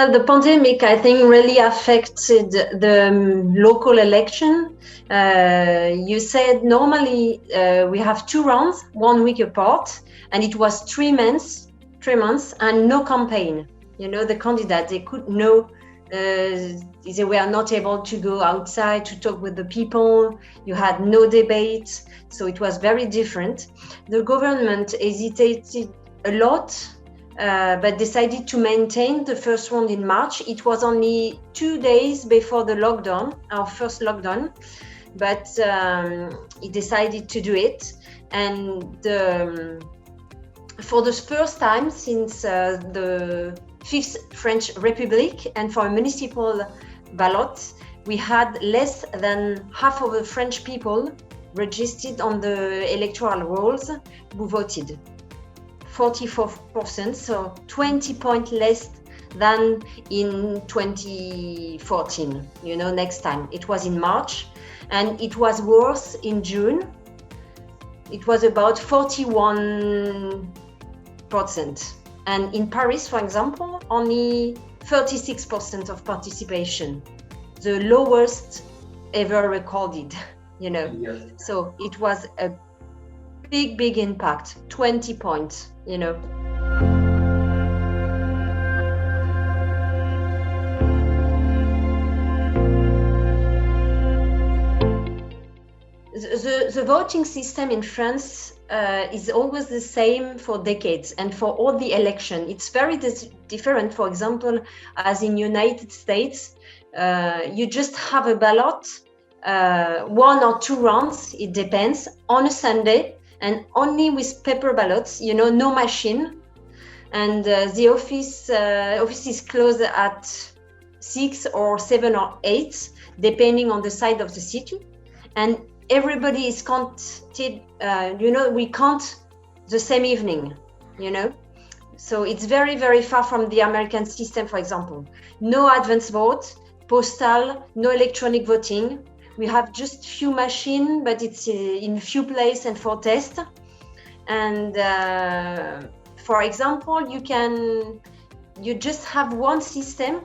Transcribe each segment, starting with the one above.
Well, the pandemic, I think, really affected the local election. You said normally we have 2 rounds, 1 week apart, and it was 3 months, and no campaign. The candidates, they could know, they were not able to go outside to talk with the people. You had no debate, so it was very different. The government hesitated a lot, but decided to maintain the first round in March. It was only 2 days before the lockdown, our first lockdown, but he decided to do it. And for the first time since the Fifth French Republic, and for a municipal ballot, we had less than half of the French people registered on the electoral rolls who voted. 44%, so 20 points less than in 2014, next time. It was in March, and it was worse in June. It was about 41%. And in Paris, for example, only 36% of participation, the lowest ever recorded, Yes. So it was a big impact, 20 points, The voting system in France is always the same for decades and for all the election. It's very different, for example, as in United States, you just have a ballot, 1 or 2 rounds, it depends, on a Sunday, and only with paper ballots, no machine. And the office is closed at 6 or 7 or 8, depending on the side of the city. And everybody is counted, we count the same evening, So it's very far from the American system, for example. No advance vote, postal, no electronic voting. We have just few machines, but it's in few places and for test. And for example, you just have one system.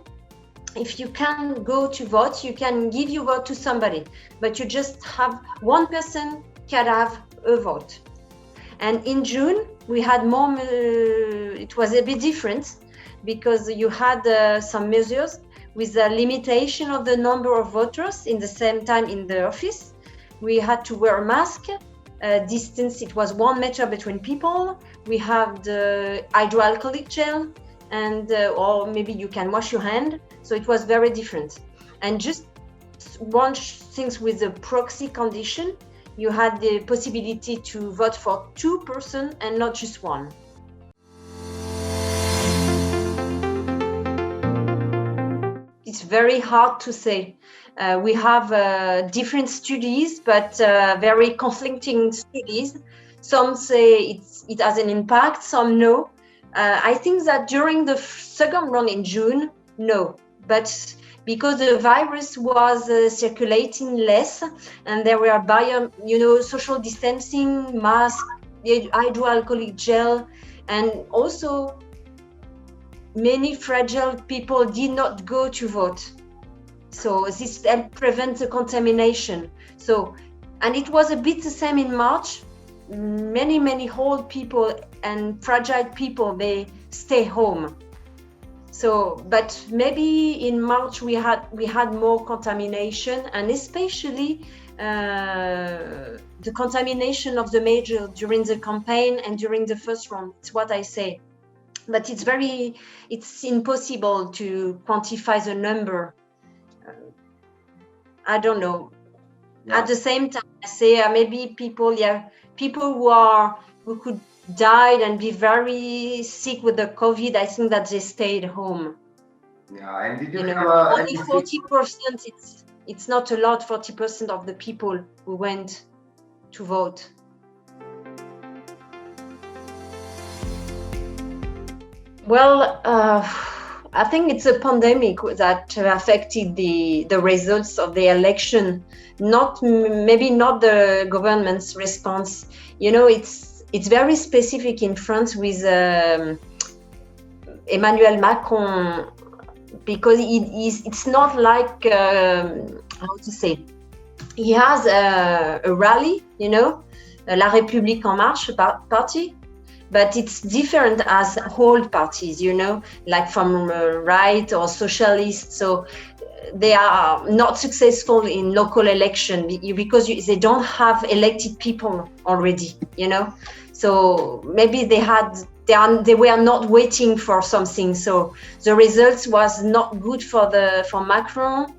If you can go to vote, you can give your vote to somebody, but you just have one person can have a vote. And in June, we had more, it was a bit different because you had some measures with a limitation of the number of voters in the same time in the office. We had to wear a mask, distance, it was 1 meter between people. We have the hydroalcoholic gel, and or maybe you can wash your hand. So it was very different. And just one thing with the proxy condition, you had the possibility to vote for 2 persons and not just 1. It's very hard to say. We have different studies, but very conflicting studies. Some say it has an impact, some no. I think that during the second round in June, no. But because the virus was circulating less, and there were social distancing, mask, hydroalcoholic gel, and also many fragile people did not go to vote. So this helped prevent the contamination. So, and it was a bit the same in March. Many old people and fragile people, they stay home. So, but maybe in March we had more contamination, and especially the contamination of the major during the campaign and during the first round. It's what I say. But it's impossible to quantify the number. I don't know. Yeah. At the same time, I say maybe people who could die and be very sick with the COVID. I think that they stayed home. Yeah, and did you have only 40%? It's not a lot. 40% of the people who went to vote. Well, I think it's a pandemic that affected the results of the election. Maybe not the government's response. It's very specific in France with Emmanuel Macron because it's not like how to say. He has a rally, La République En Marche party, but it's different as whole parties, like from right or socialist. So they are not successful in local election because they don't have elected people already, So maybe they were not waiting for something. So the results was not good for Macron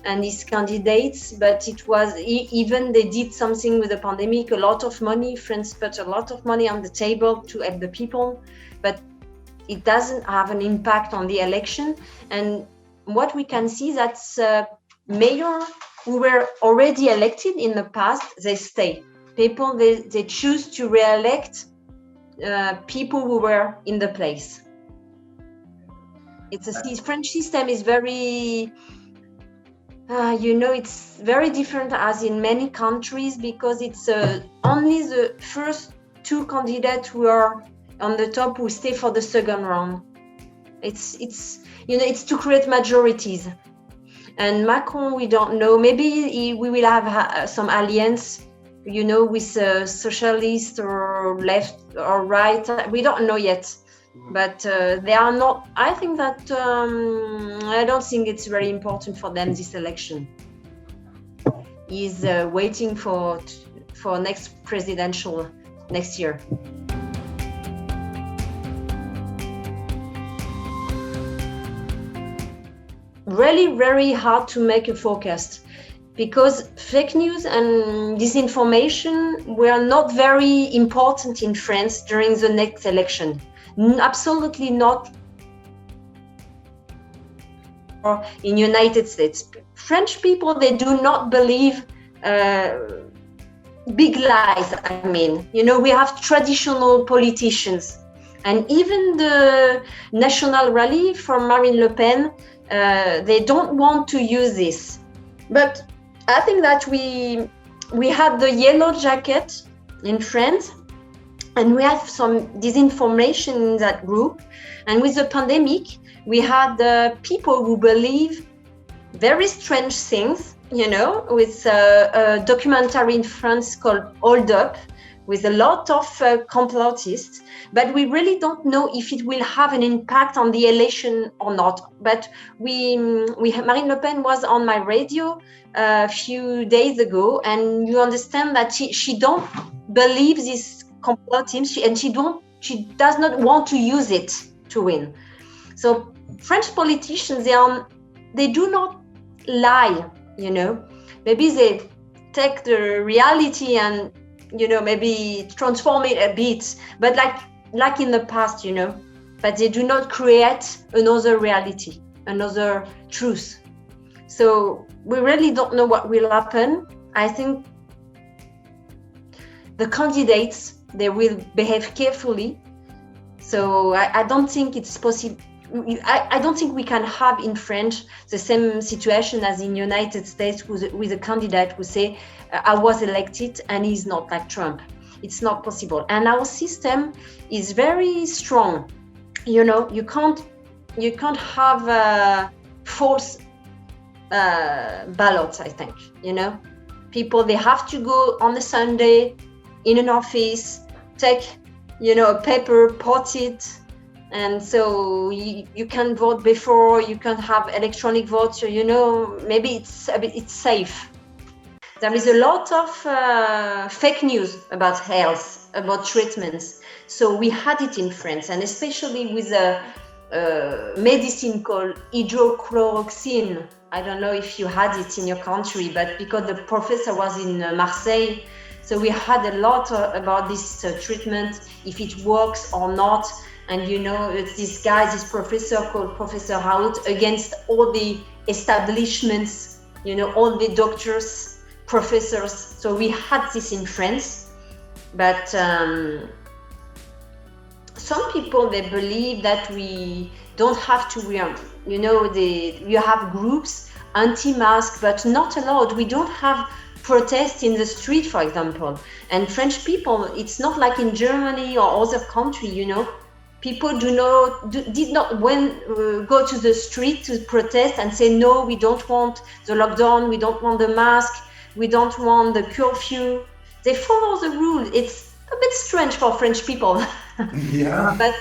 and his candidates, but it was even they did something with the pandemic, a lot of money. France put a lot of money on the table to help the people, but it doesn't have an impact on the election. And what we can see that mayors who were already elected in the past, they stay. People they choose to re-elect people who were in the place. French system is very. It's very different as in many countries because it's only the first two candidates who are on the top who stay for the second round. It's to create majorities. And Macron, we don't know. Maybe we will have some alliance, with socialist or left or right. We don't know yet. But they are not. I think that I don't think it's very important for them this election. He's waiting for next presidential next year. Really very hard to make a forecast because fake news and disinformation were not very important in France during the next election. Absolutely not in United States. French people, they do not believe big lies. I mean, we have traditional politicians, and even the National Rally from Marine Le Pen, they don't want to use this. But I think that we had the yellow jacket in France. And we have some disinformation in that group. And with the pandemic, we had people who believe very strange things, with a documentary in France called Hold Up, with a lot of complotists. But we really don't know if it will have an impact on the election or not. But Marine Le Pen was on my radio a few days ago, and you understand that she don't believe this complot team, she does not want to use it to win. So French politicians, they do not lie, Maybe they take the reality and maybe transform it a bit, but like in the past, but they do not create another reality, another truth. So we really don't know what will happen. I think the candidates, they will behave carefully. So I don't think it's possible. I don't think we can have in France the same situation as in United States with a candidate who say, I was elected and he's not like Trump. It's not possible. And our system is very strong. You can't have false ballots, I think, People, they have to go on a Sunday in an office, take, a paper, put it, and so you can vote before, you can have electronic votes, maybe it's safe. There is a lot of fake news about health, about treatments. So we had it in France, and especially with a medicine called hydrochloroquine. I don't know if you had it in your country, but because the professor was in Marseille, so we had a lot about this treatment, if it works or not. And it's this professor called Professor Raoult, against all the establishments, all the doctors, professors. So we had this in France, but some people, they believe that we don't have to wear, you have groups anti-mask, but not allowed. We don't have protests in the street, for example. And French people, it's not like in Germany or other country, people did not go to the street to protest and say, no, we don't want the lockdown, we don't want the mask, we don't want the curfew. They follow the rule. It's a bit strange for French people. Yeah. But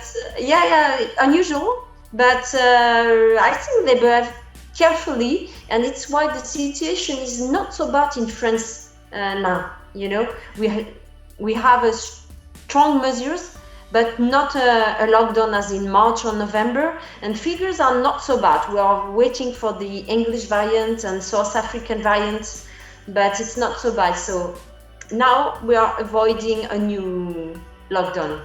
unusual. But I think they behave carefully, and it's why the situation is not so bad in France now. We have a strong measures, but not a lockdown as in March or November, and figures are not so bad. We are waiting for the English variant and South African variants, but it's not so bad. So now we are avoiding a new lockdown.